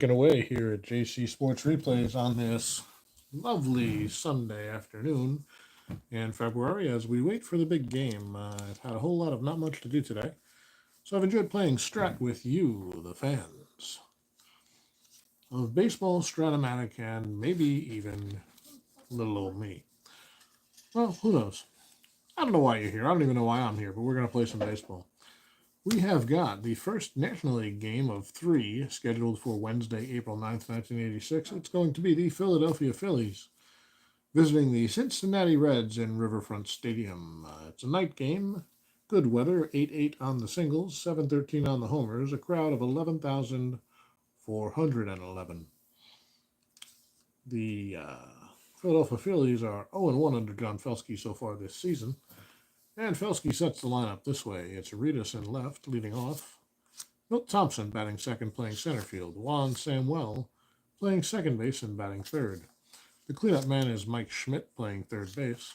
Get away here at JC Sports Replays on this lovely Sunday afternoon in February as we wait for the big game. I've had a whole lot of not much to do today, so I've enjoyed playing Strat with you, the fans of baseball, Strat-O-Matic, and maybe even little old me. Well, who knows? I don't know why you're here. I don't even know why I'm here, but we're going to play some baseball. We have got the first National League game of 3 scheduled for Wednesday, April 9th, 1986. It's going to be the Philadelphia Phillies visiting the Cincinnati Reds in Riverfront Stadium. It's a night game. Good weather, 8-8 on the singles, 7-13 on the homers, a crowd of 11,411. The Philadelphia Phillies are 0-1 under John Felski so far this season. And Felski sets the lineup this way. It's Arias in left, leading off. Milt Thompson batting second, playing center field. Juan Samuel playing second base and batting third. The cleanup man is Mike Schmidt, playing third base.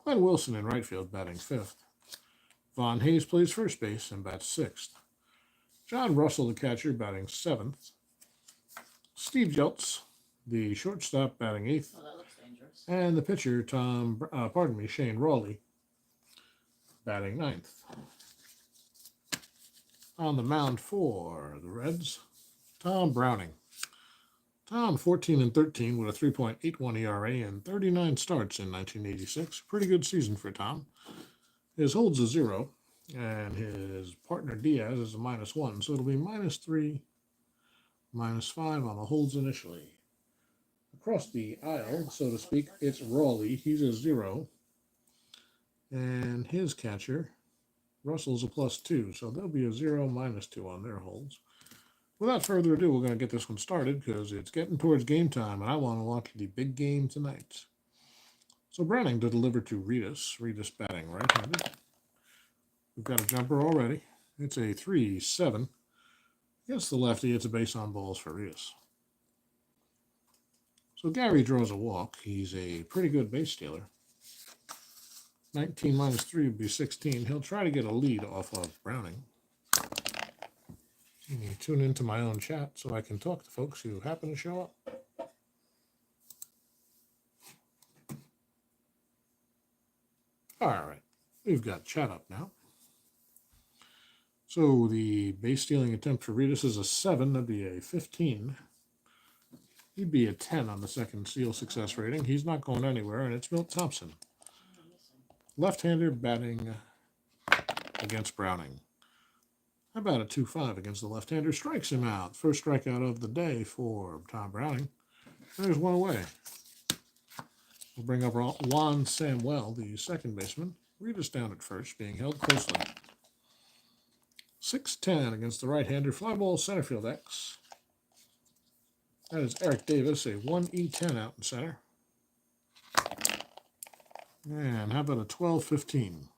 Glenn Wilson in right field, batting fifth. Von Hayes plays first base and bats sixth. John Russell, the catcher, batting seventh. Steve Jeltz, the shortstop, batting eighth. Oh, that looks dangerous. And the pitcher, Shane Rawley, batting ninth. On the mound for the Reds, Tom Browning. Tom, 14-13 with a 3.81 ERA and 39 starts in 1986. Pretty good season for Tom. His hold's a 0, and his partner Diaz is a -1, so it'll be -3, -5 on the holds initially. Across the aisle, so to speak, it's Rawley. He's a 0. And his catcher, Russell's a +2, so there'll be a 0, -2 on their holds. Without further ado, we're going to get this one started because it's getting towards game time, and I want to watch the big game tonight. So Browning to deliver to Arias. Arias batting right-handed. We've got a jumper already. It's a 3-7. Against the lefty, it's a base on balls for Arias. So Gary draws a walk. He's a pretty good base stealer. 19 -3 would be 16. He'll try to get a lead off of Browning. Let me tune into my own chat so I can talk to folks who happen to show up. All right, we've got chat up now. So the base stealing attempt for Arias is a 7. That'd be a 15. He'd be a 10 on the second steal success rating. He's not going anywhere, and it's Milt Thompson. Left-hander batting against Browning. How about a 2-5 against the left-hander? Strikes him out. First strikeout of the day for Tom Browning. There's one away. We'll bring up Juan Samuel, the second baseman. Arias down at first, being held closely. 6-10 against the right-hander. Fly ball center field X. That is Eric Davis, a 1-E-10 out in center. And how about a 12-15?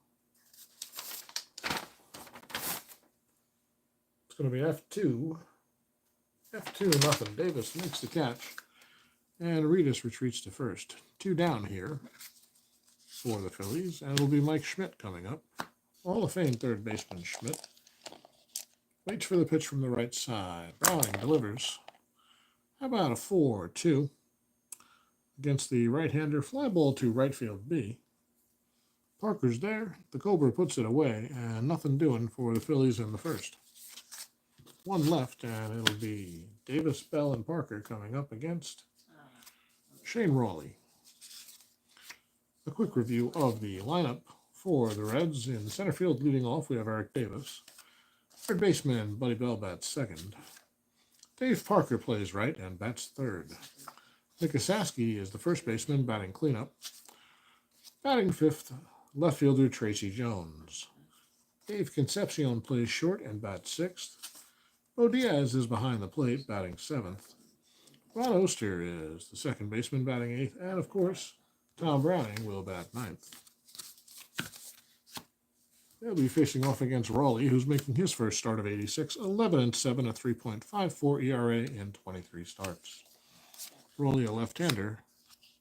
It's going to be F2. F2-0. Davis makes the catch. And Arias retreats to first. 2 down here for the Phillies. And it'll be Mike Schmidt coming up. Hall of Fame third baseman Schmidt. Waits for the pitch from the right side. Browning delivers. How about a 4-2? Against the right-hander, fly ball to right field B. Parker's there. The Cobra puts it away, and nothing doing for the Phillies in the first. 1 left, and it'll be Davis, Bell, and Parker coming up against Shane Rawley. A quick review of the lineup for the Reds. In center field leading off, we have Eric Davis. Third baseman, Buddy Bell, bats second. Dave Parker plays right and bats third. Nick Asaski is the first baseman, batting cleanup. Batting fifth, left fielder Tracy Jones. Dave Concepcion plays short and bats sixth. Bo Diaz is behind the plate, batting seventh. Ron Oster is the second baseman, batting eighth. And, of course, Tom Browning will bat ninth. They'll be facing off against Rawley, who's making his first start of 86, 11-7, a 3.54 ERA in 23 starts. Rawley, a left-hander.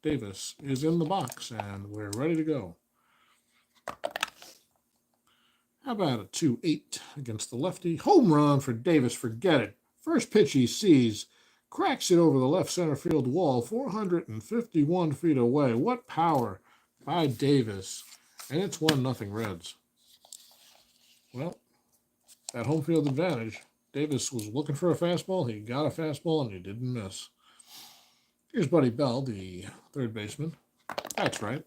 Davis is in the box, and we're ready to go. How about a 2-8 against the lefty? Home run for Davis. Forget it. First pitch he sees, cracks it over the left center field wall, 451 feet away. What power by Davis. And it's 1-0 Reds. Well, that home field advantage. Davis was looking for a fastball. He got a fastball, and he didn't miss. Here's Buddy Bell, the third baseman. That's right.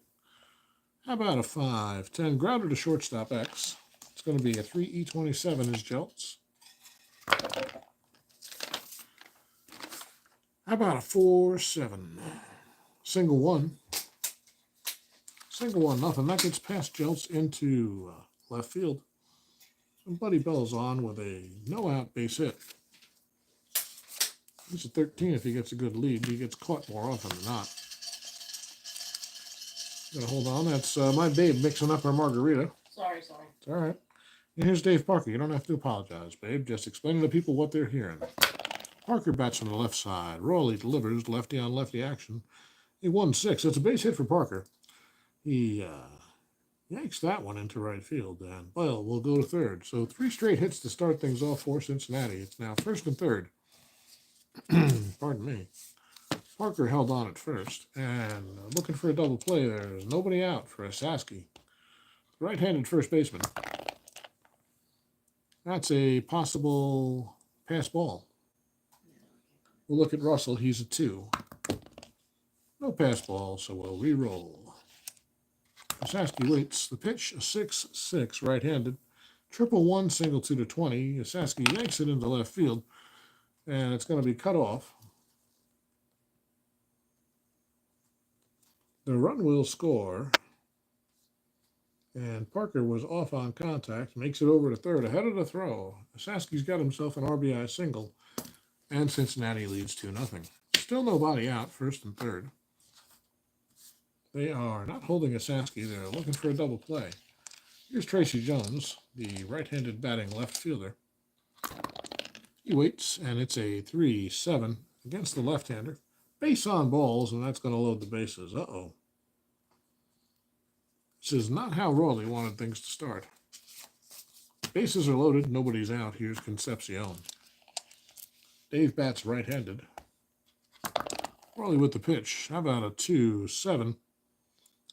How about a 5-10 grounder to shortstop X? It's going to be a 3E27 is Jelts. How about a 4-7? Single one. Single 1-0. That gets past Jelts into left field. And Buddy Bell's on with a no-out base hit. He's a 13 if he gets a good lead. He gets caught more often than not. Gotta hold on. That's my Babe mixing up our margarita. Sorry. It's all right. And here's Dave Parker. You don't have to apologize, Babe. Just explaining to people what they're hearing. Parker bats on the left side. Raleigh delivers lefty on lefty action. He 1-6. It's a base hit for Parker. He yanks that one into right field, and Boyle will go to third. So 3 straight hits to start things off for Cincinnati. It's now first and third. Pardon me. Parker held on at first, and looking for a double play. There's nobody out for Osaski. Right-handed first baseman. That's a possible pass ball. We'll look at Russell. He's a 2. No pass ball, so we'll re-roll. Osaski waits. The pitch, a 6-6, right-handed. 1-1, single 2 to 20. Osaski yanks it into left field, and it's going to be cut off. The run will score, and Parker was off on contact, makes it over to third, ahead of the throw. Osaski's got himself an RBI single, and Cincinnati leads 2-0. Still nobody out, first and third. They are not holding Osaski. They're looking for a double play. Here's Tracy Jones, the right-handed batting left fielder. He waits, and it's a 3-7 against the left-hander. Base on balls, and that's going to load the bases. Uh-oh. This is not how Raleigh wanted things to start. Bases are loaded. Nobody's out. Here's Concepcion. Dave bats right-handed. Raleigh with the pitch. How about a 2-7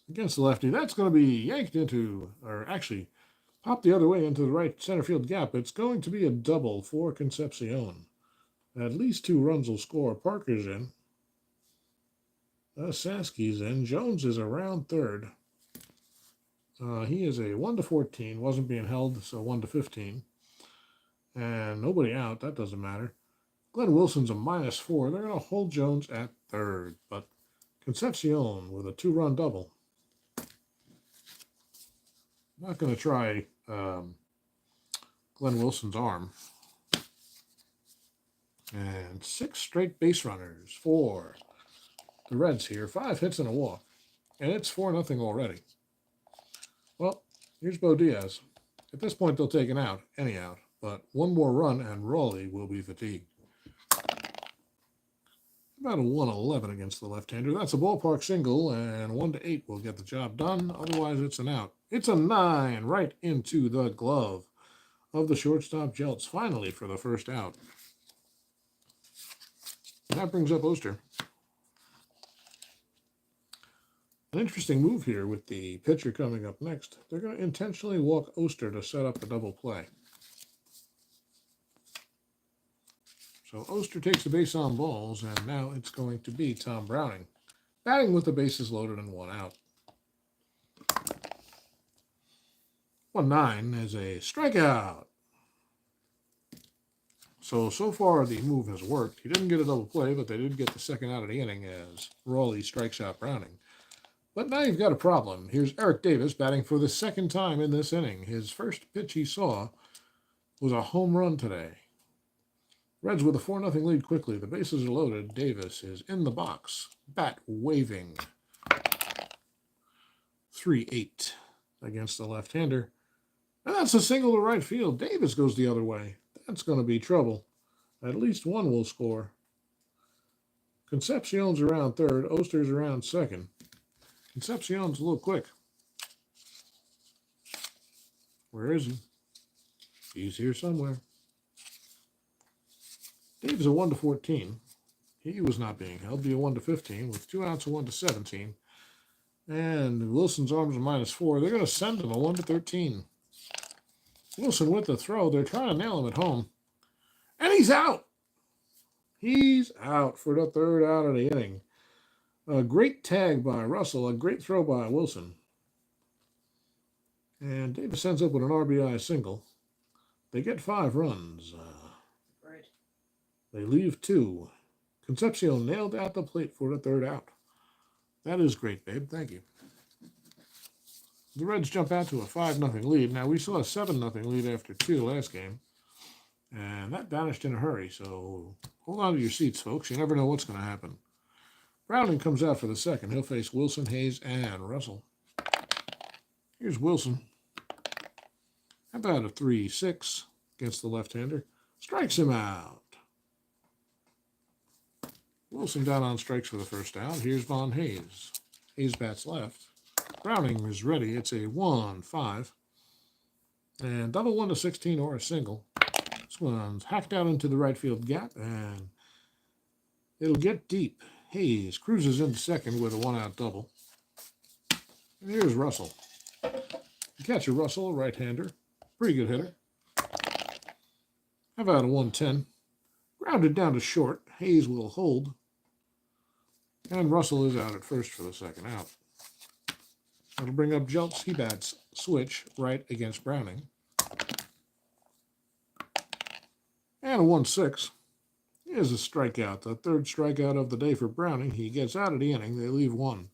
against the lefty? That's going to be yanked into, or actually popped the other way into the right center field gap. It's going to be a double for Concepcion. At least 2 runs will score. Parker's in. Osaski's in. Jones is around third. He is a 1-14. Wasn't being held, so 1-15. And nobody out. That doesn't matter. Glenn Wilson's a -4. They're going to hold Jones at third. But Concepcion with a 2-run double. Not going to try Glenn Wilson's arm. And 6 straight base runners for the Reds here. 5 hits and a walk. And it's 4-0 already. Well, here's Bo Diaz. At this point, they'll take an out, any out. But 1 more run, and Raleigh will be fatigued. About a 1-11 against the left-hander. That's a ballpark single, and 1-8 will get the job done. Otherwise, it's an out. It's a 9 right into the glove of the shortstop Jelts, finally for the first out. And that brings up Oster. An interesting move here with the pitcher coming up next. They're going to intentionally walk Oster to set up a double play. So Oster takes the base on balls, and now it's going to be Tom Browning, batting with the bases loaded and 1 out. 1-9 is a strikeout. So far the move has worked. He didn't get a double play, but they did get the second out of the inning as Raleigh strikes out Browning. But now you've got a problem. Here's Eric Davis batting for the second time in this inning. His first pitch he saw was a home run today. Reds with a 4-0 lead quickly. The bases are loaded. Davis is in the box. Bat waving. 3-8 against the left-hander. And that's a single to right field. Davis goes the other way. That's going to be trouble. At least 1 will score. Concepcion's around third. Oster's around second. Concepcion's a little quick. Where is he? He's here somewhere. Dave's a 1-14. He was not being held. Be a 1-15 with 2 outs, a 1-17. And Wilson's arms are -4. They're going to send him a 1-13. Wilson with the throw. They're trying to nail him at home. And he's out. He's out for the 3rd out of the inning. A great tag by Russell. A great throw by Wilson. And Davis ends up with an RBI single. They get 5 runs. Right. They leave 2. Concepcion nailed at the plate for the 3rd out. That is great, babe. Thank you. The Reds jump out to a 5-0 lead. Now, we saw a 7-0 lead after 2 last game. And that vanished in a hurry. So hold on to your seats, folks. You never know what's going to happen. Browning comes out for the 2nd. He'll face Wilson, Hayes, and Russell. Here's Wilson. How about a 3-6 against the left-hander? Strikes him out. Wilson down on strikes for the 1st out. Here's Von Hayes. Hayes bats left. Browning is ready. It's a 1-5. And double 1-16 or a single. This one's hacked out into the right field gap, and it'll get deep. Hayes cruises into 2nd with a 1-out double. And here's Russell. The catcher, Russell, right-hander. Pretty good hitter. How about a 1-10? Grounded down to short. Hayes will hold. And Russell is out at first for the 2nd out. That'll bring up Jeltz. He bats switch right against Browning. And a 1-6. Here's a strikeout. The 3rd strikeout of the day for Browning. He gets out of the inning. They leave 1.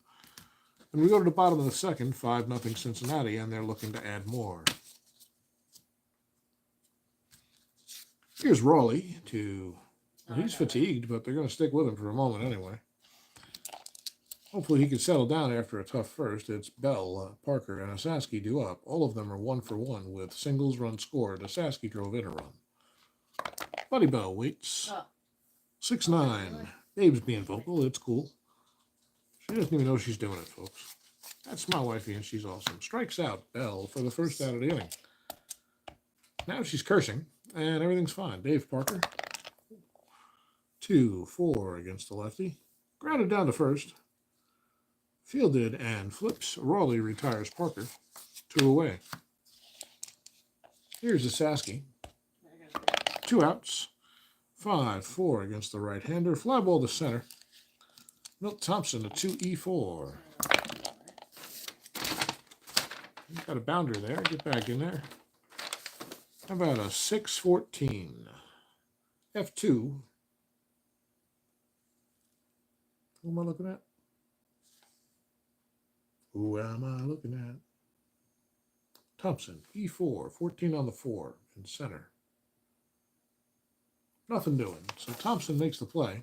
And we go to the bottom of the 2nd, 5-0 Cincinnati, and they're looking to add more. Here's Raleigh to... Well, he's fatigued, but they're going to stick with him for a moment anyway. Hopefully he can settle down after a tough first. It's Bell, Parker, and Asaski due up. All of them are 1-for-1 with singles runs scored. Asaski drove in a run. Buddy Bell waits. 6-9. Babe's being vocal. It's cool. She doesn't even know she's doing it, folks. That's my wifey, and she's awesome. Strikes out Bell for the 1st out of the inning. Now she's cursing, and everything's fine. Dave Parker. 2-4 against the lefty. Grounded down to 1st. Fielded and flips. Raleigh retires Parker. 2 away. Here's Asaski. 2 outs. 5-4 against the right-hander. Fly ball to center. Milt Thompson, a 2-4. You've got a bounder there. Get back in there. How about a 6-14? F2. Who am I looking at? Who am I looking at? Thompson, E4, 14 on the 4 in center. Nothing doing. So Thompson makes the play.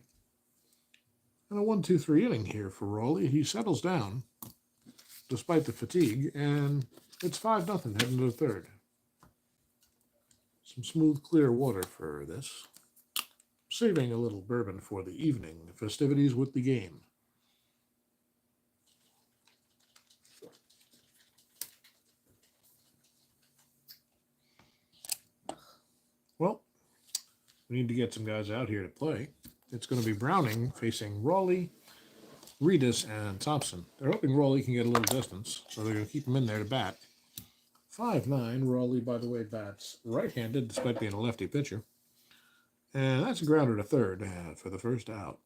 And a 1-2-3 inning here for Raleigh. He settles down despite the fatigue, and it's 5-0 heading to the 3rd. Some smooth, clear water for this. Saving a little bourbon for the evening. The festivities with the game. Well, we need to get some guys out here to play. It's going to be Browning facing Raleigh, Reedus, and Thompson. They're hoping Raleigh can get a little distance, so they're going to keep him in there to bat. 5-9. Raleigh, by the way, bats right-handed, despite being a lefty pitcher. And that's a grounder to 3rd for the 1st out.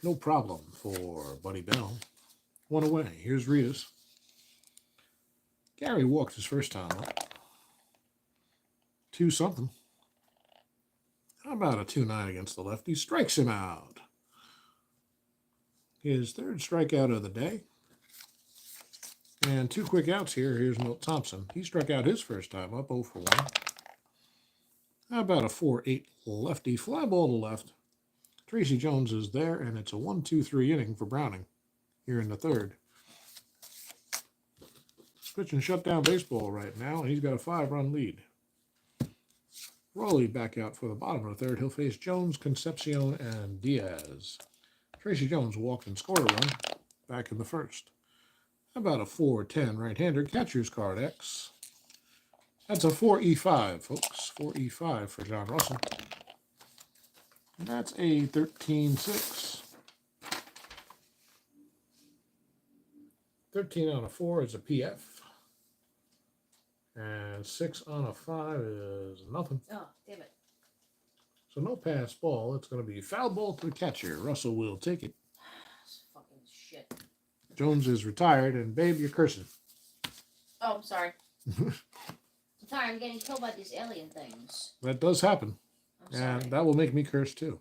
No problem for Buddy Bell. 1 away. Here's Reedus. Gary walked his first time up. 2-something. How about a 2-9 against the lefty? Strikes him out. His 3rd strikeout of the day. And 2 quick outs here. Here's Milt Thompson. He struck out his first time up, 0-for-1. How about a 4-8 lefty? Fly ball to left. Tracy Jones is there, and it's a 1-2-3 inning for Browning here in the 3rd. He's pitching shutdown baseball right now, and he's got a 5-run lead. Raleigh back out for the bottom of the 3rd. He'll face Jones, Concepcion, and Diaz. Tracy Jones walked and scored a run back in the 1st. How about a 4-10 right-hander? Catcher's card X. That's a 4E5, folks. 4E5 for John Russell. And that's a 13-6. 13 on a 4 is a PF. And 6 on a 5 is nothing. Oh, damn it. So no pass ball. It's going to be foul ball to the catcher. Russell will take it. That's fucking shit. Jones is retired, and babe, you're cursing. Oh, I'm sorry. I'm sorry, I'm getting killed by these alien things. That does happen. I'm sorry. And that will make me curse too.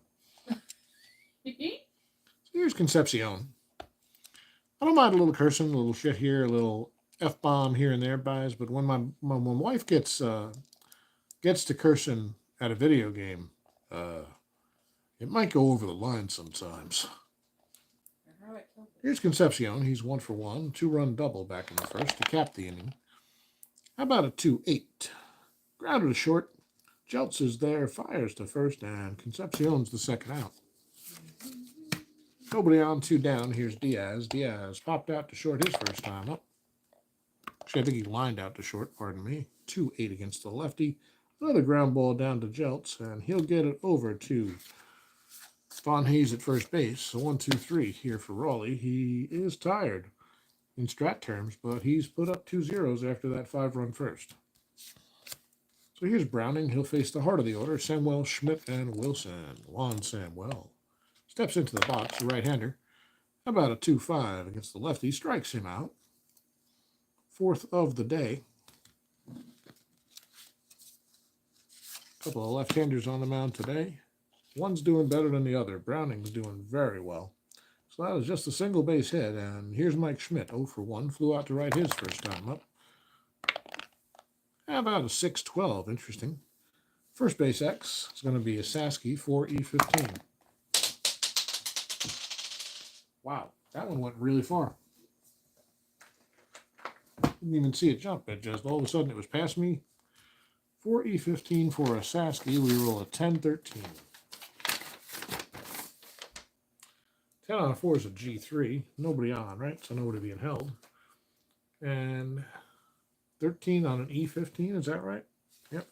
Here's Concepcion. I don't mind a little cursing, a little shit here, a little F-bomb here and there, guys, but when my wife gets to cursing at a video game, it might go over the line sometimes. Here's Concepcion. He's 1 for 1. 2-run double back in the first to cap the inning. How about a 2-8? Grounded to short. Jeltz is there, fires to first, and Concepcion's the second out. Nobody on, 2 down. Here's Diaz. Diaz popped out to short his first time up. Actually, I think he lined out to short, pardon me. 2-8 against the lefty. Another ground ball down to Jeltz, and he'll get it over to Von Hayes at first base. So 1-2-3 here for Raleigh. He is tired in strat terms, but he's put up 2 zeros after that 5-run first. So here's Browning. He'll face the heart of the order. Samuel, Schmidt, and Wilson. Juan Samuel steps into the box, the right-hander. How about a 2-5 against the lefty? Strikes him out. 4th of the day. Couple of left-handers on the mound today. One's doing better than the other. Browning's doing very well. So that was just a single base hit. And here's Mike Schmidt, 0 for 1. Flew out to right his first time up. How about a 6-12? Interesting. First base X is going to be a Sasky, 4E15. Wow, that one went really far. Didn't even see it jump. It just all of a sudden it was past me. 4E15 for a Sasky. We roll a 10-13. 10 on a 4 is a G3. Nobody on, right? So nobody being held. And 13 on an E15, is that right? Yep.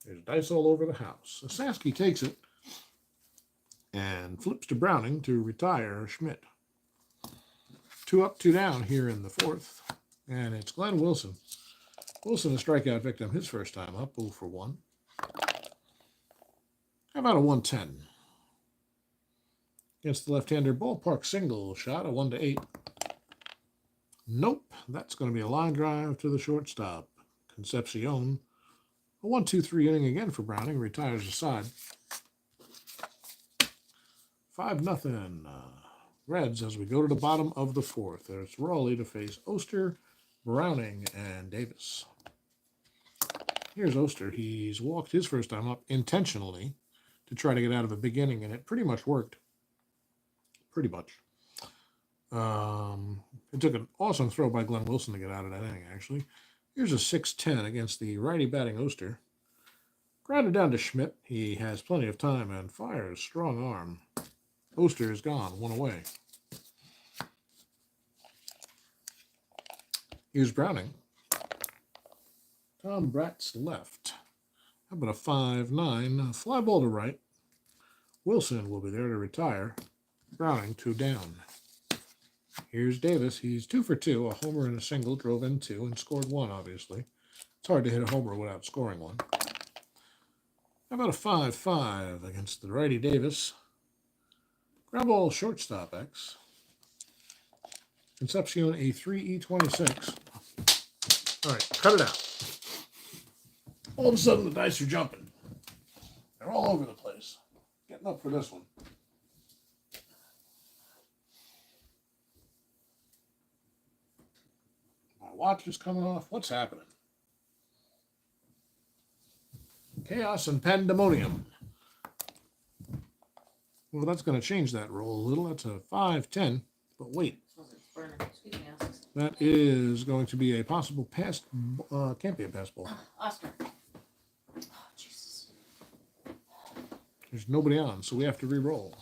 There's dice all over the house. So Sasky takes it and flips to Browning to retire Schmidt. 2 up, 2 down here in the 4th. And it's Glenn Wilson. Wilson, a strikeout victim, his first time up, 0 for 1. How about a 110? Against the left-hander, ballpark single shot, a 1-8. Nope, that's going to be a line drive to the shortstop. Concepcion. A 1-2-3 inning again for Browning, retires aside. 5-0 Reds as we go to the bottom of the 4th. There's Raleigh to face Oster, Browning, and Davis. Here's Oster. He's walked his first time up intentionally to try to get out of a big inning, and it pretty much worked. Pretty much. It took an awesome throw by Glenn Wilson to get out of that inning, actually. Here's a 6-10 against the righty batting Oster. Grounded down to Schmidt. He has plenty of time and fires strong arm. Oster is gone, 1 away. Here's Browning. Tom Bratt's left. How about a 5-9? Fly ball to right. Wilson will be there to retire. Browning, 2 down. Here's Davis. He's 2 for 2. A homer and a single, drove in 2 and scored 1, obviously. It's hard to hit a homer without scoring 1. How about a 5-5 against the righty Davis? Ground ball shortstop X. Concepcion, a 3E26. All right, cut it out. All of a sudden, the dice are jumping. They're all over the place. Getting up for this one. My watch is coming off. What's happening? Chaos and pandemonium. Well, that's going to change that roll a little. That's a 5-10. But wait. That is going to be a possible pass. Can't be a pass ball. Oscar. Oh, Jesus. There's nobody on, so we have to re-roll.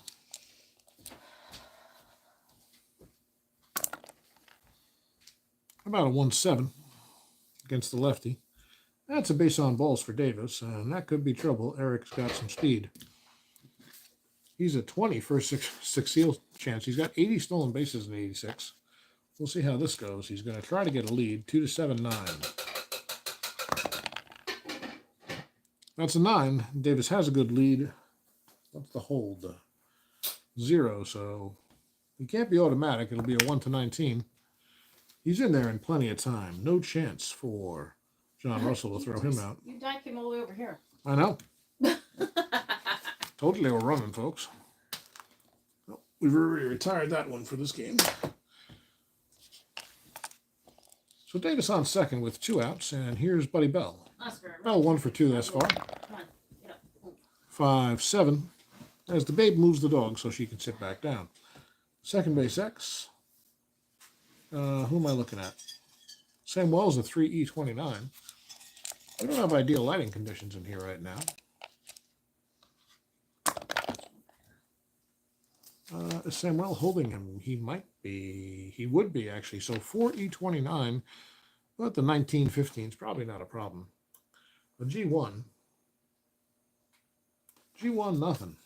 How about a 1-7 against the lefty? That's a base on balls for Davis, and that could be trouble. Eric's got some speed. He's at 20 for a six steal chance. He's got 80 stolen bases in 86. We'll see how this goes. He's going to try to get a lead, 2-7-9. That's a 9. Davis has a good lead. What's the hold? 0, so he can't be automatic. It'll be a 1-19. He's in there in plenty of time. No chance for John Russell to throw him out. Your die came all the way over here. I know. Told you they were running, folks. Well, we've already retired that one for this game. So Davis on second with 2 outs, and here's Buddy Bell. Oscar, Bell 1 for 2 thus far. come on, get up. 5-7. As the babe moves the dog so she can sit back down. Second base X. Who am I looking at? Sam Wells, a 3E29. We don't have ideal lighting conditions in here right now. Is Samuel holding him? He might be. He would be, actually. So 4E29, but the 1915 is probably not a problem. But G1. G1, nothing.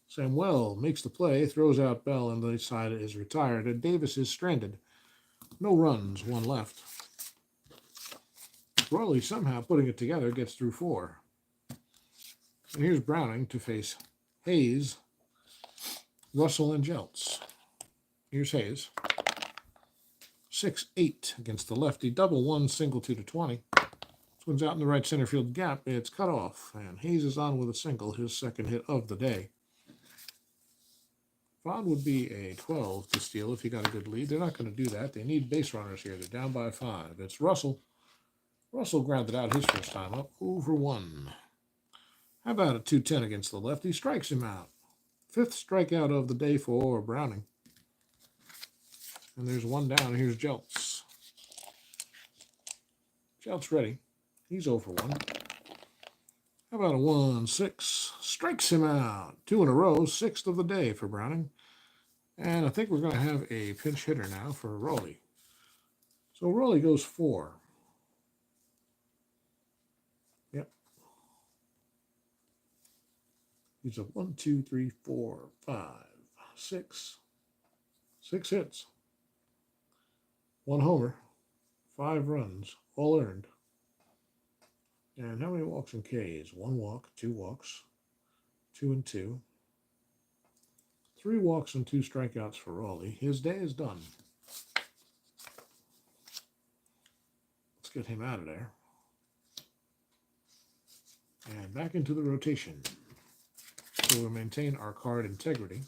Samuel makes the play, throws out Bell, and the side is retired. And Davis is stranded. No runs, 1 left. Rowley somehow putting it together, gets through 4. And here's Browning to face Hayes, Russell, and Jeltz. Here's Hayes. 6-8 against the lefty. Double 1, single 2-20. This one's out in the right center field gap. It's cut off. And Hayes is on with a single, his second hit of the day. Vaughn would be a 12 to steal if he got a good lead. They're not going to do that. They need base runners here. They're down by 5. It's Russell. Russell grounded out his first time up. 0 for 1. How about a 2-10 against the lefty? Strikes him out. 5th strikeout of the day for Browning. And there's 1 down. Here's Jeltz. Jeltz ready. He's 0 for 1. How about a 1-6? Strikes him out. 2 in a row. 6th of the day for Browning. And I think we're going to have a pinch hitter now for Rowley. So Rowley goes 4. Yep. He's a 1, 2, 3, 4, 5, 6. 6 hits. 1 homer. 5 runs. All earned. And how many walks and Ks? 1 walk, 2 walks, 2 and 2. 3 walks and 2 strikeouts for Raleigh. His day is done. Let's get him out of there. And back into the rotation. So we'll maintain our card integrity.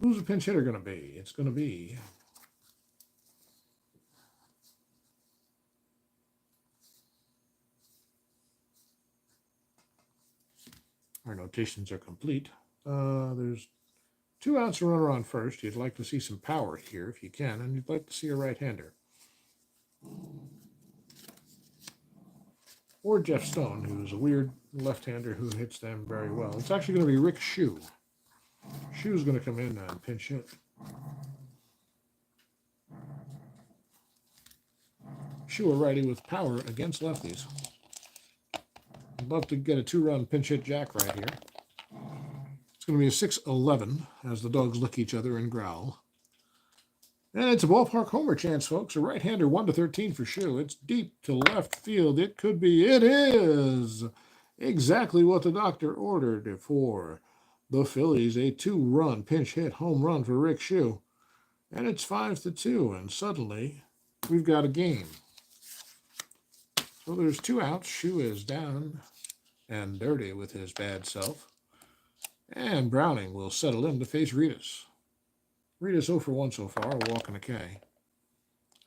Who's the pinch hitter going to be? It's going to be our notations are complete. There's 2 outs, a runner on first. You'd like to see some power here if you can, and you'd like to see a right-hander. Or Jeff Stone, who's a weird left-hander who hits them very well. It's actually going to be Rick Shue. Shue's going to come in and pinch hit. Shue, a righty with power against lefties. I'd love to get a 2-run pinch hit jack right here. It's going to be a 6-11 as the dogs lick each other and growl. And it's a ballpark homer chance, folks. A right-hander 1-13 for Shue. It's deep to left field. It could be. It is exactly what the doctor ordered for the Phillies. A 2-run pinch hit home run for Rick Shue. And it's 5-2. And suddenly we've got a game. So there's 2 outs. Shue is down and dirty with his bad self. And Browning will settle in to face Reedus. Reedus 0 for 1 so far, a walk and a K.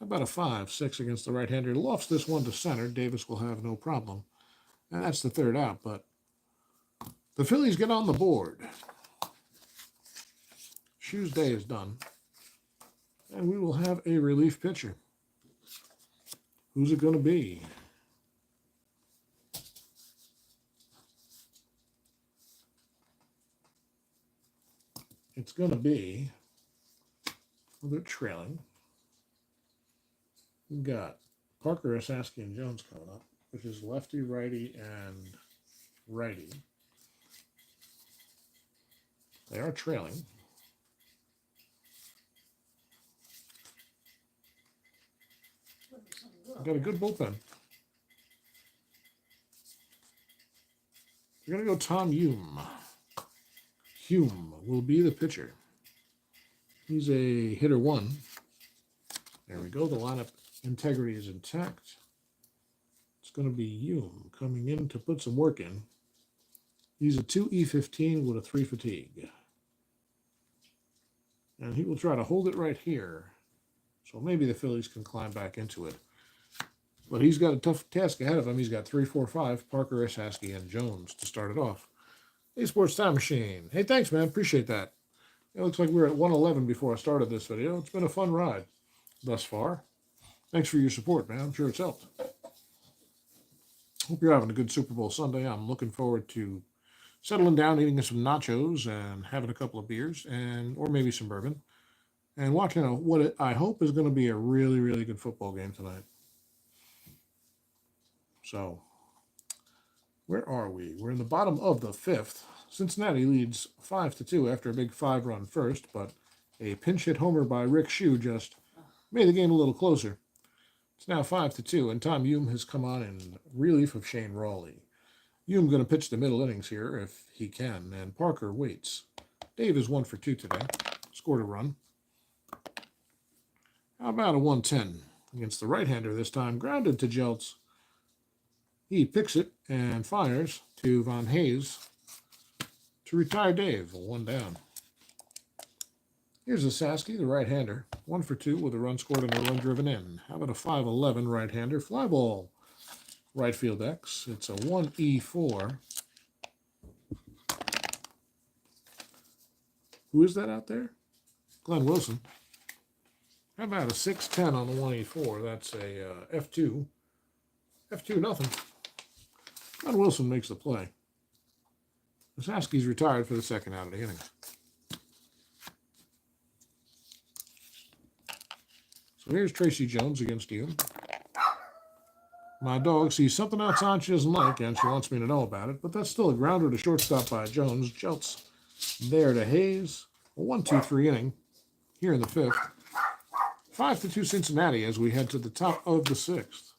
How about a 5-6 against the right-hander? Lofts this one to center. Davis will have no problem. And that's the 3rd out, but the Phillies get on the board. Shue's day is done. And we will have a relief pitcher. Who's it going to be? It's going to be, well, they're trailing. We've got Parker, Asaski, and Jones coming up. which is lefty, righty, and righty. They are trailing. Got a good bullpen. We're going to go Tom Hume. Hume will be the pitcher. He's a hitter 1. There we go. The lineup integrity is intact. It's going to be Hume coming in to put some work in. He's a 2E15 with a 3 fatigue. And he will try to hold it right here. So maybe the Phillies can climb back into it. But he's got a tough task ahead of him. He's got 3, 4, 5, Parker, Ishaski, and Jones to start it off. Hey, Sports Time Machine. Hey, thanks, man. Appreciate that. It looks like we were at 111 before I started this video. It's been a fun ride thus far. Thanks for your support, man. I'm sure it's helped. Hope you're having a good Super Bowl Sunday. I'm looking forward to settling down, eating some nachos, and having a couple of beers, or maybe some bourbon, and watching what I hope is going to be a really, really good football game tonight. So, where are we? We're in the bottom of the 5th. Cincinnati leads 5-2 after a big 5-run first, but a pinch hit homer by Rick Shue just made the game a little closer. It's now 5-2, and Tom Hume has come on in relief of Shane Rawley. Hume going to pitch the middle innings here if he can, and Parker waits. Dave is 1 for 2 today. Scored a run. How about a 110 against the right-hander this time? Grounded to Jeltz. He picks it and fires to Von Hayes to retire Dave. 1 down. Here's Ishaski, the right-hander. 1 for 2 with a run scored and a run driven in. How about a 5-11 right-hander? Fly ball. Right field X. It's a 1E4. Who is that out there? Glenn Wilson. How about a 6-10 on the 1E4? That's a F2. F2 nothing. Glenn Wilson makes the play. Ishaski's retired for the second out of the inning. So here's Tracy Jones against you. My dog sees something outside she doesn't like, and she wants me to know about it, but that's still a grounder to shortstop by Jones. Jeltz there to Hayes. A 1-2-3 inning here in the 5th. 5-2 Cincinnati as we head to the top of the 6th.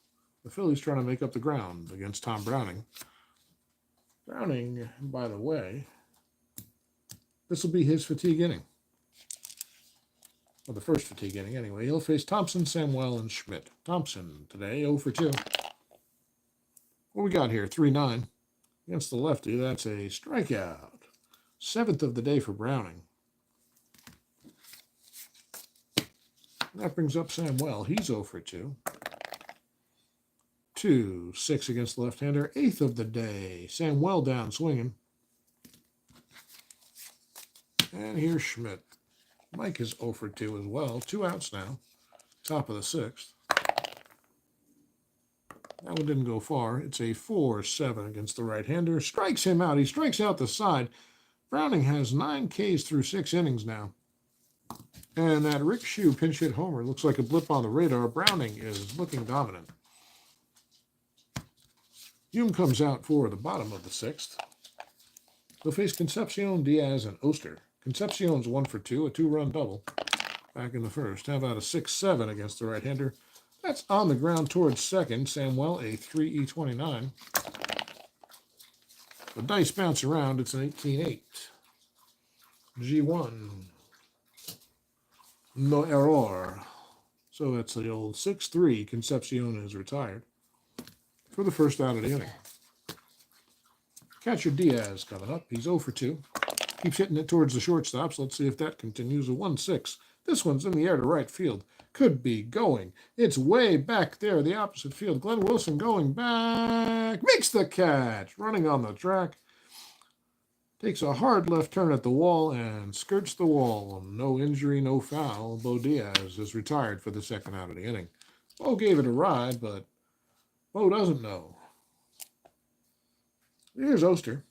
The Phillies trying to make up the ground against Tom Browning. Browning, by the way, this will be his fatigue inning. Or the first fatigue inning, anyway. He'll face Thompson, Samuel, and Schmidt. Thompson today, 0 for 2. What we got here? 3-9 against the lefty. That's a strikeout. 7th of the day for Browning. That brings up Samuel. He's 0 for 2. 2-6 against the left-hander. 8th of the day. Samuel down swinging. And here's Schmidt. Mike is 0 for 2 as well. 2 outs now. Top of the 6th. That one didn't go far. It's a 4-7 against the right-hander. Strikes him out. He strikes out the side. Browning has 9 Ks through 6 innings now. And that Rick Shue pinch hit homer looks like a blip on the radar. Browning is looking dominant. Hume comes out for the bottom of the 6th. They'll face Concepcion, Diaz, and Oster. Concepcion's 1 for 2, a 2-run double back in the 1st. How about a 6-7 against the right-hander? That's on the ground towards second. Samuel, a 3E29. The dice bounce around. It's an 18-8. G1. No error. So that's the old 6-3. Concepcion is retired for the first out of the inning. Catcher Diaz coming up. He's 0 for 2. Keeps hitting it towards the shortstops. Let's see if that continues. A 1-6. This one's in the air to right field. Could be going. It's way back there, the opposite field. Glenn Wilson going back. Makes the catch. Running on the track. Takes a hard left turn at the wall and skirts the wall. No injury, no foul. Bo Diaz is retired for the second out of the inning. Bo gave it a ride, but Bo doesn't know. Here's Oster.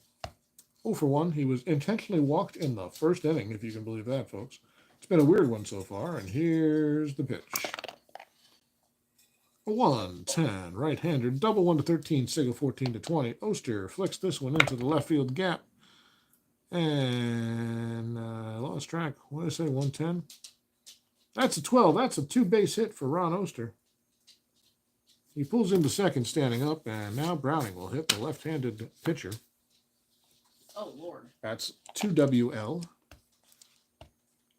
0 for 1. He was intentionally walked in the first inning, if you can believe that, folks. It's been a weird one so far, and here's the pitch. A 1, 10, right-hander, double 1 to 13, single 14 to 20. Oster flicks this one into the left field gap. And I lost track. What did I say, 110? That's a 12. That's a two-base hit for Ron Oster. He pulls into second standing up, and now Browning will hit the left-handed pitcher. Oh, Lord. That's 2WL.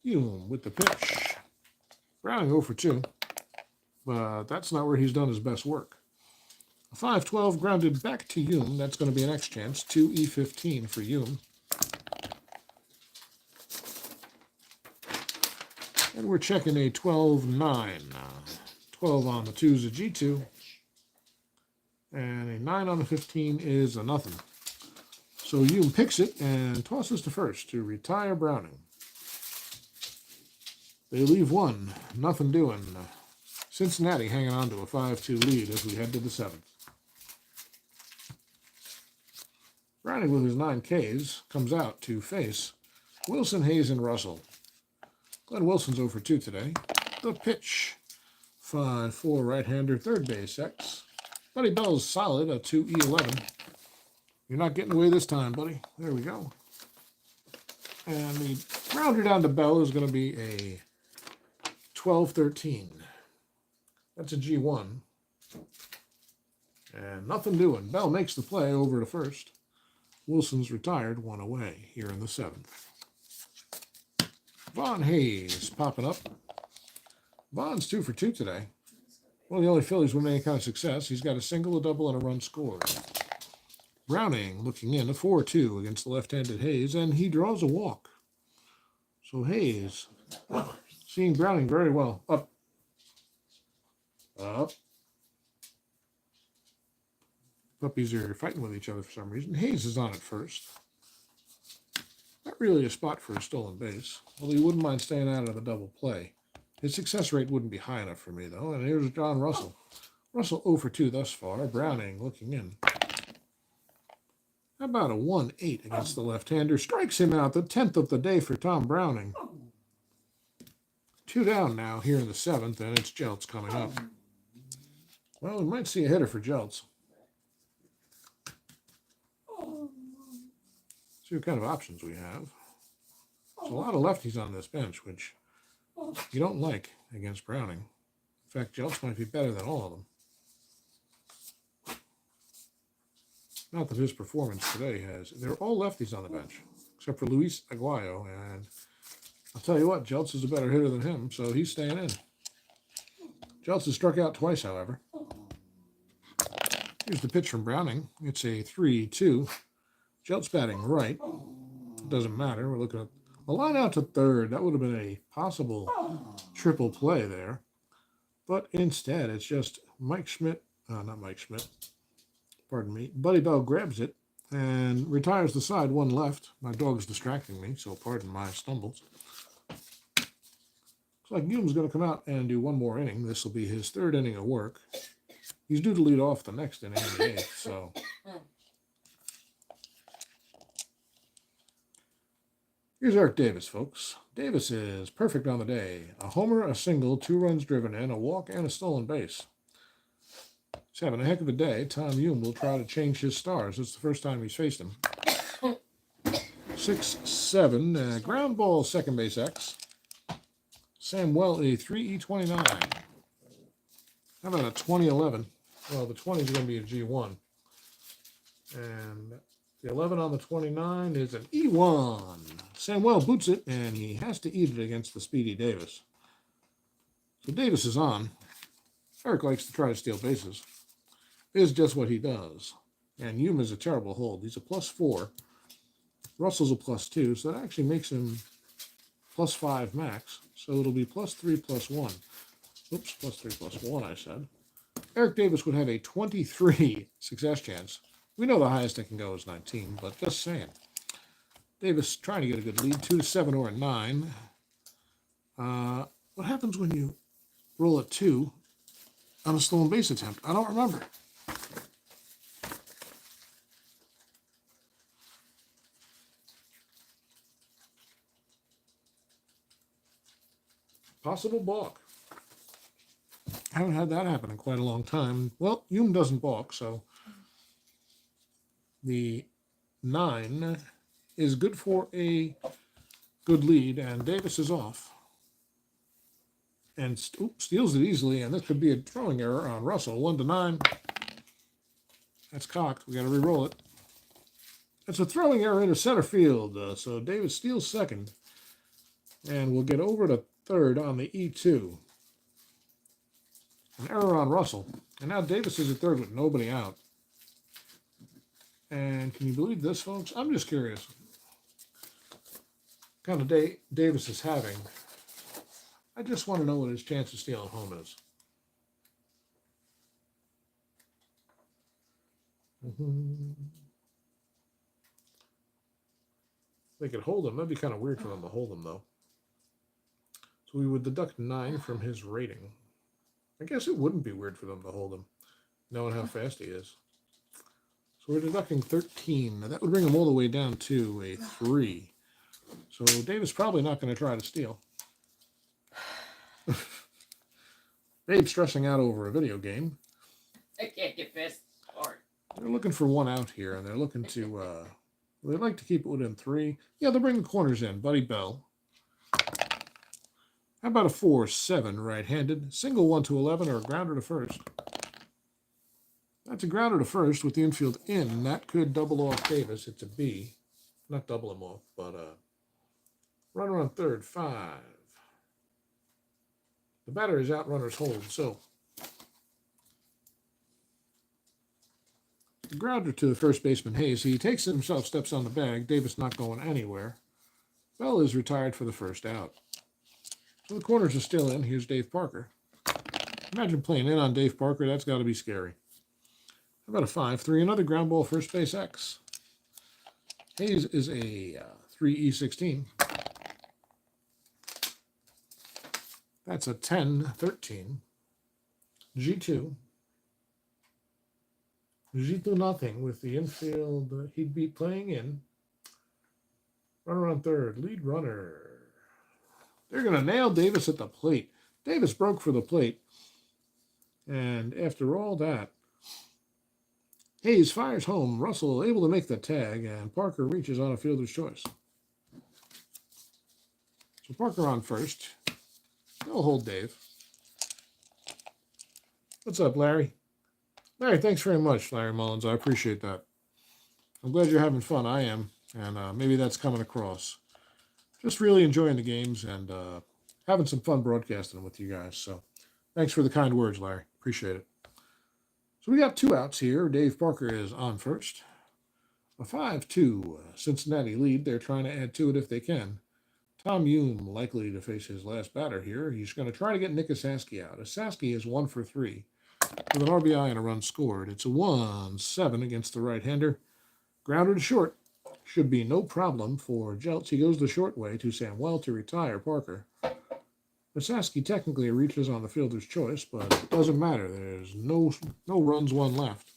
Hume with the pitch. Browning 0 for 2. But that's not where he's done his best work. A 5-12 grounded back to Hume. That's going to be an X chance. 2E15 for Hume. And we're checking a 12-9. 12 on the 2 is a G2. And a 9 on the 15 is a nothing. So Hume picks it and tosses to first to retire Browning. They leave one. Nothing doing. Cincinnati hanging on to a 5-2 lead as we head to the 7th. Browning with his 9 Ks comes out to face Wilson, Hayes, and Russell. Glenn Wilson's 0 for 2 today. The pitch. 5-4 right-hander, third base X. Buddy Bell's solid, a 2E11. You're not getting away this time, buddy. There we go. And the rounder down to Bell is going to be a 12-13. That's a G1. And nothing doing. Bell makes the play over to first. Wilson's retired, 1 away here in the 7th. Vaughn Hayes popping up. Vaughn's 2 for 2 today. Well, the only Phillies with any kind of success. He's got a single, a double, and a run scored. Browning looking in, a 4-2 against the left-handed Hayes, and he draws a walk. So Hayes seeing Browning very well. Up. Up. Puppies are fighting with each other for some reason. Hayes is on at first. Not really a spot for a stolen base. Well, he wouldn't mind staying out of the double play. His success rate wouldn't be high enough for me, though. And here's John Russell. Russell 0 for 2 thus far. Browning looking in. How about a 1-8 against the left-hander? Strikes him out, the 10th of the day for Tom Browning. 2 down now here in the 7th, and it's Jeltz coming up. Well, we might see a hitter for Jeltz. See what kind of options we have. There's a lot of lefties on this bench, which you don't like against Browning. In fact, Jeltz might be better than all of them. Not that his performance today has. They're all lefties on the bench, except for Luis Aguayo. And I'll tell you what, Jeltz is a better hitter than him, so he's staying in. Jeltz has struck out twice, however. Here's the pitch from Browning. It's a 3-2. Jeltz batting right. It doesn't matter. We're looking at a line out to third. That would have been a possible triple play there. But instead, it's just Mike Schmidt. Not Mike Schmidt. Pardon me. Buddy Bell grabs it and retires the side, 1 left. My dog's distracting me, so pardon my stumbles. Looks like Hume's going to come out and do 1 more inning. This will be his 3rd inning of work. He's due to lead off the next inning in the 8th, so. Here's Eric Davis, folks. Davis is perfect on the day. A homer, a single, 2 runs driven in, a walk, and a stolen base. He's having a heck of a day. Tom Hume will try to change his stars. It's the first time he's faced him. 6-7. Ground ball, second base X. Samuel, a 3E29. How about a 2011? Well, the 20 is going to be a G1. And the 11 on the 29 is an E1. Samuel boots it, and he has to eat it against the speedy Davis. So Davis is on. Eric likes to try to steal bases. Is just what he does. And Hume is a terrible hold. He's a +4. Russell's a +2, so that actually makes him +5 max. So it'll be +3, +1. Oops, +3, +1, I said. Eric Davis would have a 23 success chance. We know the highest it can go is 19, but just saying. Davis trying to get a good lead, 2-7 or a 9. What happens when you roll a 2 on a stolen base attempt? I don't remember. Possible balk. Haven't had that happen in quite a long time. Well, Hume doesn't balk, so the 9 is good for a good lead, and Davis is off. And steals it easily, and this could be a throwing error on Russell. 1-9. That's cocked. We got to re-roll it. It's a throwing error into center field, so Davis steals second. And we'll get over to third on the E2. An error on Russell. And now Davis is at third with nobody out. And can you believe this, folks? I'm just curious. What kind of day Davis is having. I just want to know what his chance of stealing home is. They could hold him. That'd be kind of weird for them to hold him, though. So we would deduct 9 from his rating. I guess it wouldn't be weird for them to hold him, knowing how fast he is. So we're deducting 13. Now that would bring him all the way down to a 3. So Davis probably not going to try to steal. Babe's stressing out over a video game. I can't get past hard. They're looking for 1 out here, and they're looking to, they'd like to keep it within 3. Yeah, they'll bring the corners in. Buddy Bell. How about a 4-7 right-handed? Single 1-11 or a grounder to first. That's a grounder to first with the infield in. That could double off Davis. It's a B. Not double him off, but runner on third, 5. The batter is out, runners hold, so the grounder to the first baseman, Hayes. He takes it himself, steps on the bag. Davis not going anywhere. Bell is retired for the first out. So the corners are still in. Here's Dave Parker. Imagine playing in on Dave Parker. That's got to be scary. How about a 5-3? Another ground ball, first base X. Hayes is a 3E16. That's a 10-13. G2. G2 nothing with the infield. He'd be playing in. Runner on third. Lead runner. They're going to nail Davis at the plate. Davis broke for the plate. And after all that, Hayes fires home. Russell able to make the tag, and Parker reaches on a fielder's choice. So Parker on first. They'll hold Dave. What's up, Larry? Larry, thanks very much, Larry Mullins. I appreciate that. I'm glad you're having fun. I am. And maybe that's coming across. Just really enjoying the games and having some fun broadcasting with you guys. So thanks for the kind words, Larry. Appreciate it. So we got 2 outs here. Dave Parker is on first. A 5-2 Cincinnati lead. They're trying to add to it if they can. Tom Hume likely to face his last batter here. He's going to try to get Nick Asaski out. Asaski is 1 for 3 with an RBI and a run scored. It's a 1-7 against the right-hander. Grounder to short. Should be no problem for Jeltz. He goes the short way to Samuel to retire Parker. Asaski technically reaches on the fielder's choice, but it doesn't matter. There's no runs won left.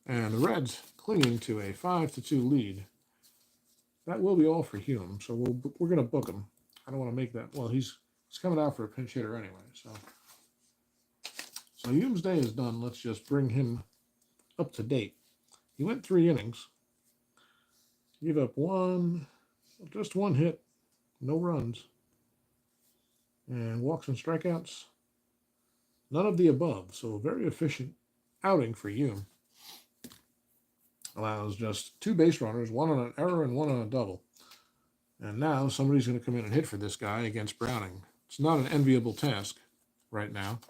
And the Reds clinging to a 5-2 lead. That will be all for Hume, so we're going to book him. I don't want to make that. Well, he's coming out for a pinch hitter anyway. So Hume's day is done. Let's just bring him up to date. He went 3 innings. Gave up just one hit, no runs. And walks and strikeouts, none of the above. So a very efficient outing for Hume. Allows just 2 base runners, 1 on an error and 1 on a double. And now somebody's going to come in and hit for this guy against Browning. It's not an enviable task right now.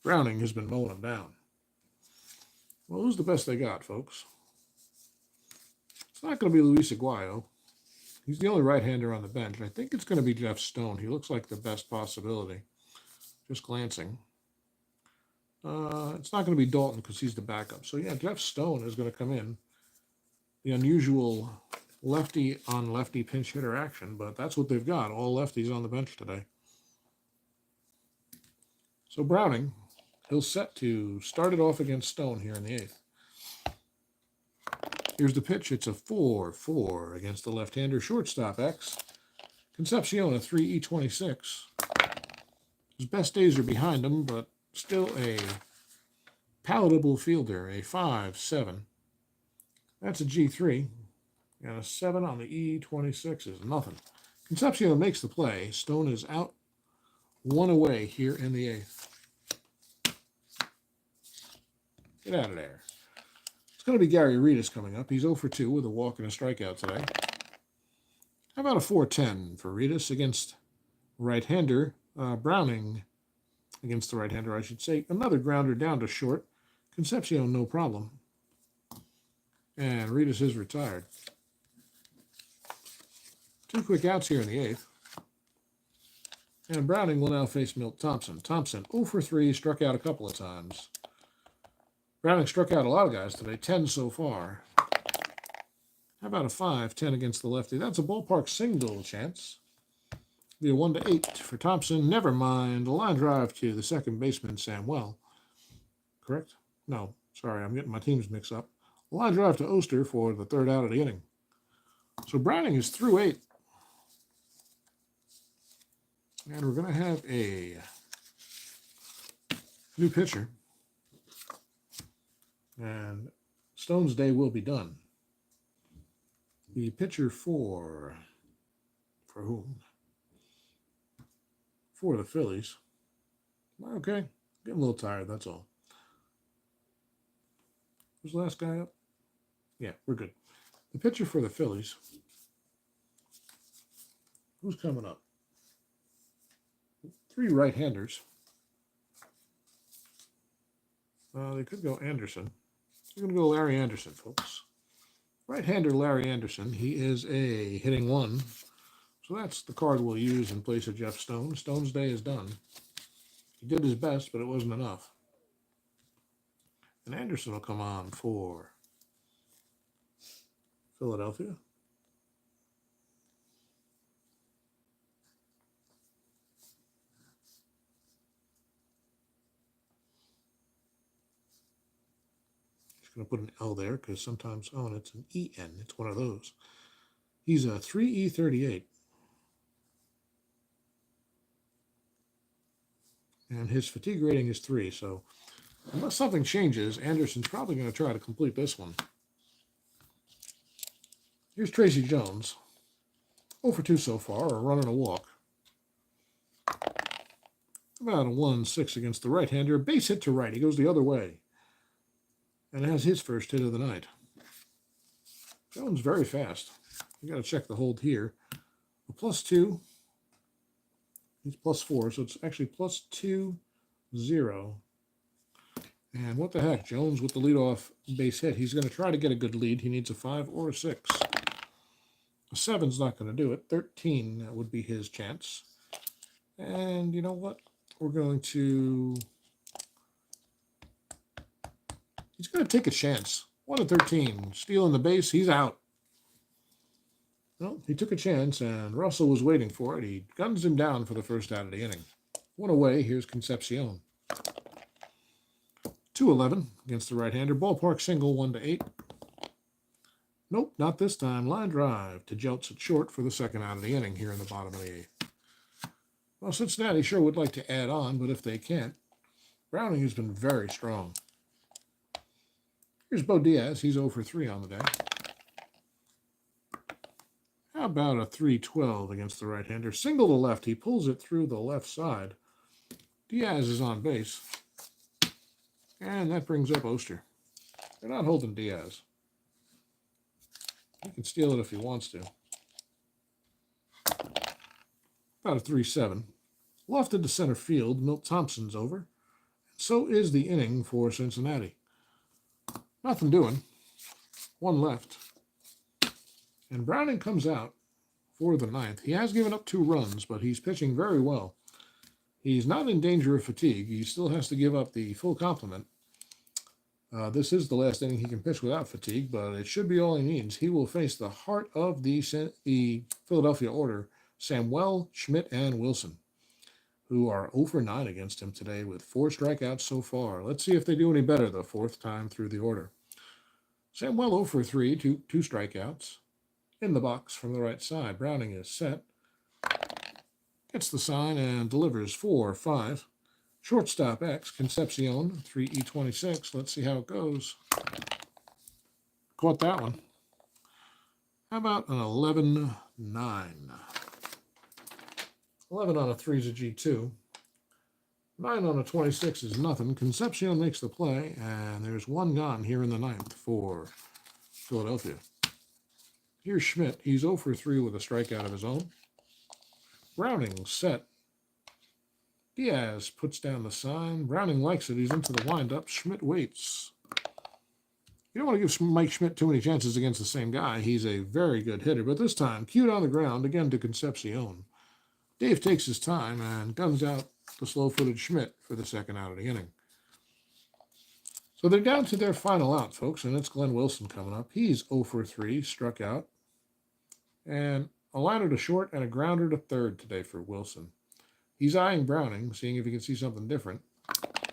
Browning has been mowing him down. Well, who's the best they got, folks? It's not going to be Luis Aguayo. He's the only right-hander on the bench. I think it's going to be Jeff Stone. He looks like the best possibility. Just glancing. It's not going to be Dalton because he's the backup. So, yeah, Jeff Stone is going to come in. The unusual lefty-on-lefty pinch hitter action, but that's what they've got. All lefties on the bench today. So Browning, he'll set to start it off against Stone here in the 8th. Here's the pitch. It's a 4-4 against the left-hander. Shortstop X. Concepcion, a 3E26. His best days are behind him, but still a palatable fielder, a 5-7. That's a G3. And a 7 on the E26 is nothing. Concepcion makes the play. Stone is out, 1 away here in the 8th. Get out of there. It's going to be Gary Reedus coming up. He's 0 for 2 with a walk and a strikeout today. How about a 4-10 for Reedus against right-hander Browning against the right-hander, I should say. Another grounder down to short. Concepcion, no problem. And Reedus is retired. 2 quick outs here in the 8th. And Browning will now face Milt Thompson. Thompson, 0 for 3, struck out a couple of times. Browning struck out a lot of guys today, 10 so far. How about a 5-10 against the lefty? That's a ballpark single chance. Be a 1-8 for Thompson. Never mind. A line drive to the second baseman, Samuel. Correct? No, sorry, I'm getting my teams mixed up. A line drive to Oster for the 3rd out of the inning. So Browning is through 8. And we're going to have a new pitcher. And Stone's day will be done. The pitcher for whom? For the Phillies. Okay, getting a little tired, that's all. Was the last guy up? Yeah, we're good. The pitcher for the Phillies. Who's coming up? 3 right-handers. They could go Anderson. We're going to go Larry Anderson, folks. Right-hander Larry Anderson. He is a hitting 1. So that's the card we'll use in place of Jeff Stone. Stone's day is done. He did his best, but it wasn't enough. And Anderson will come on for Philadelphia. Going to put an L there because sometimes, oh, and it's an EN. It's one of those. He's a 3E38. And his fatigue rating is 3. So unless something changes, Anderson's probably going to try to complete this one. Here's Tracy Jones. 0 for 2 so far, a run and a walk. About a 1-6 against the right-hander. Base hit to right. He goes the other way. And has his first hit of the night. Jones very fast. You got to check the hold here. A +2. He's +4, so it's actually +2-0. And what the heck? Jones with the leadoff base hit. He's going to try to get a good lead. He needs a 5 or a 6. A 7's not going to do it. 13 would be his chance. And you know what? We're going to... He's going to take a chance. 1-13. Stealing the base. He's out. Well, he took a chance, and Russell was waiting for it. He guns him down for the 1st out of the inning. 1 away. Here's Concepcion. 2-11 against the right-hander. Ballpark single, 1-8. Nope, not this time. Line drive to Jeltz at short for the 2nd out of the inning here in the bottom of the 8th. Well, Cincinnati sure would like to add on, but if they can't, Browning has been very strong. Here's Bo Diaz. He's 0 for 3 on the day. How about a 3-12 against the right-hander? Single to left. He pulls it through the left side. Diaz is on base. And that brings up Oster. They're not holding Diaz. He can steal it if he wants to. About a 3-7. Lofted to center field. Milt Thompson's over. So is the inning for Cincinnati. Nothing doing. 1 left. And Browning comes out for the 9th. He has given up 2 runs, but he's pitching very well. He's not in danger of fatigue. He still has to give up the full complement. This is the last inning he can pitch without fatigue, but it should be all he needs. He will face the heart of the Philadelphia order, Samuel, Schmidt, and Wilson, who are 0 for 9 against him today with 4 strikeouts so far. Let's see if they do any better the 4th time through the order. Samuel 0 for 3, 2 strikeouts. In the box from the right side. Browning is set. Gets the sign and delivers 4-5. Shortstop X, Concepcion, 3E26. Let's see how it goes. Caught that one. How about an 11-9? 11 on a 3 is a G2. 9 on a 26 is nothing. Concepcion makes the play, and there's one gone here in the ninth for Philadelphia. Here's Schmidt. He's 0 for 3 with a strikeout of his own. Browning set. Diaz puts down the sign. Browning likes it. He's into the windup. Schmidt waits. You don't want to give Mike Schmidt too many chances against the same guy. He's a very good hitter, but this time, cued on the ground, again to Concepcion. Dave takes his time and guns out the slow-footed Schmidt for the second out of the inning. So they're down to their final out, folks, and it's Glenn Wilson coming up. He's 0 for 3, struck out. And a liner to short and a grounder to third today for Wilson. He's eyeing Browning, seeing if he can see something different.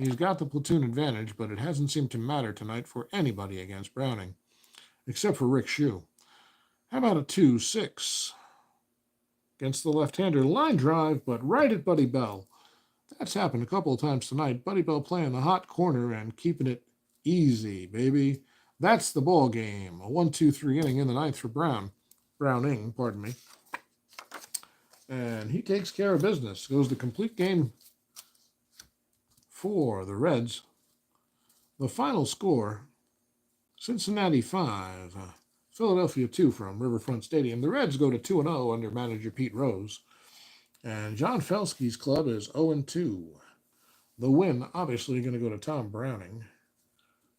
He's got the platoon advantage, but it hasn't seemed to matter tonight for anybody against Browning, except for Rick Shue. How about a 2-6? Against the left-hander, line drive, but right at Buddy Bell. That's happened a couple of times tonight. Buddy Bell playing the hot corner and keeping it easy, baby. That's the ball game. A 1-2-3 inning in the ninth for Browning, pardon me. And he takes care of business. Goes the complete game for the Reds. The final score, Cincinnati 5, Philadelphia 2 from Riverfront Stadium. The Reds go to 2-0 under manager Pete Rose. And John Felske's club is 0-2. The win, obviously, going to go to Tom Browning.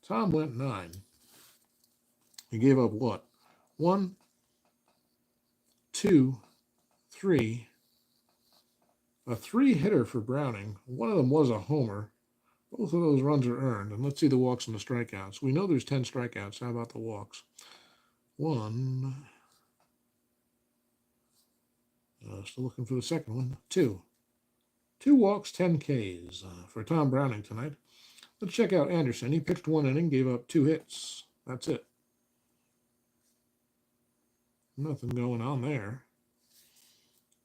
Tom went 9. He gave up what? 1, 2, 3. A 3-hitter for Browning. One of them was a homer. Both of those runs are earned. And let's see the walks and the strikeouts. We know there's 10 strikeouts. How about the walks? 1. Still looking for the second one. 2. 2 walks, 10 Ks for Tom Browning tonight. Let's check out Anderson. He pitched 1 inning, gave up 2 hits. That's it. Nothing going on there.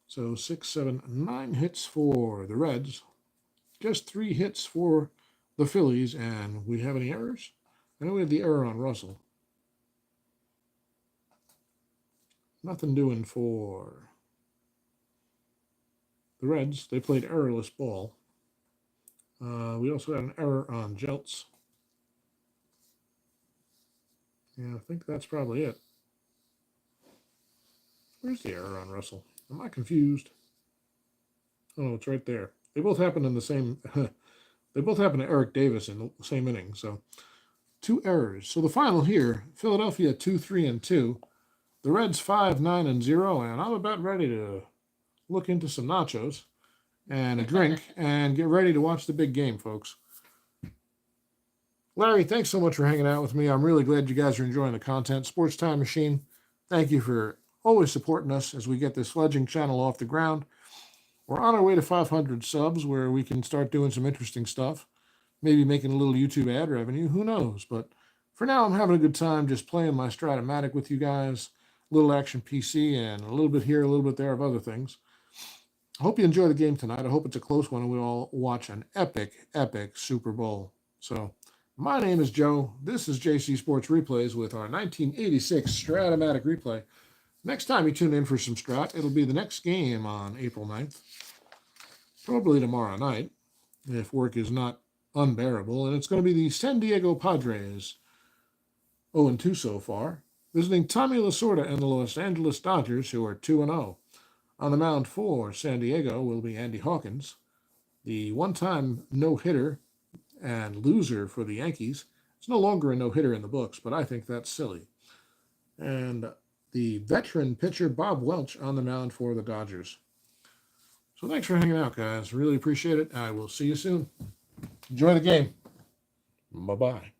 So 6, 7, 9 hits for the Reds. Just 3 hits for the Phillies. And we have any errors? I know we have the error on Russell. Nothing doing for the Reds. They played errorless ball. We also had an error on Jeltz. Yeah, I think that's probably it. Where's the error on Russell? Am I confused? Oh, it's right there. They both happened in the same. They both happened to Eric Davis in the same inning. So 2 errors. So the final here: Philadelphia 2-3-2, the Reds 5-9-0, and I'm about ready to look into some nachos and a drink and get ready to watch the big game, folks. Larry, thanks so much for hanging out with me. I'm really glad you guys are enjoying the content. Sports Time Machine, thank you for always supporting us as we get this fledgling channel off the ground. We're on our way to 500 subs where we can start doing some interesting stuff. Maybe making a little YouTube ad revenue. Who knows? But for now, I'm having a good time just playing my Strat-O-Matic with you guys. A little action PC and a little bit here, a little bit there of other things. I hope you enjoy the game tonight. I hope it's a close one and we all watch an epic, epic Super Bowl. So my name is Joe. This is JC Sports Replays with our 1986 Strat-O-Matic replay. Next time you tune in for some Strat, it'll be the next game on April 9th. Probably tomorrow night, if work is not unbearable. And it's going to be the San Diego Padres, 0-2 so far, visiting Tommy Lasorda and the Los Angeles Dodgers, who are 2-0. On the mound for San Diego will be Andy Hawkins, the one-time no-hitter and loser for the Yankees. It's no longer a no-hitter in the books, but I think that's silly. And the veteran pitcher Bob Welch on the mound for the Dodgers. So thanks for hanging out, guys. Really appreciate it. I will see you soon. Enjoy the game. Bye-bye.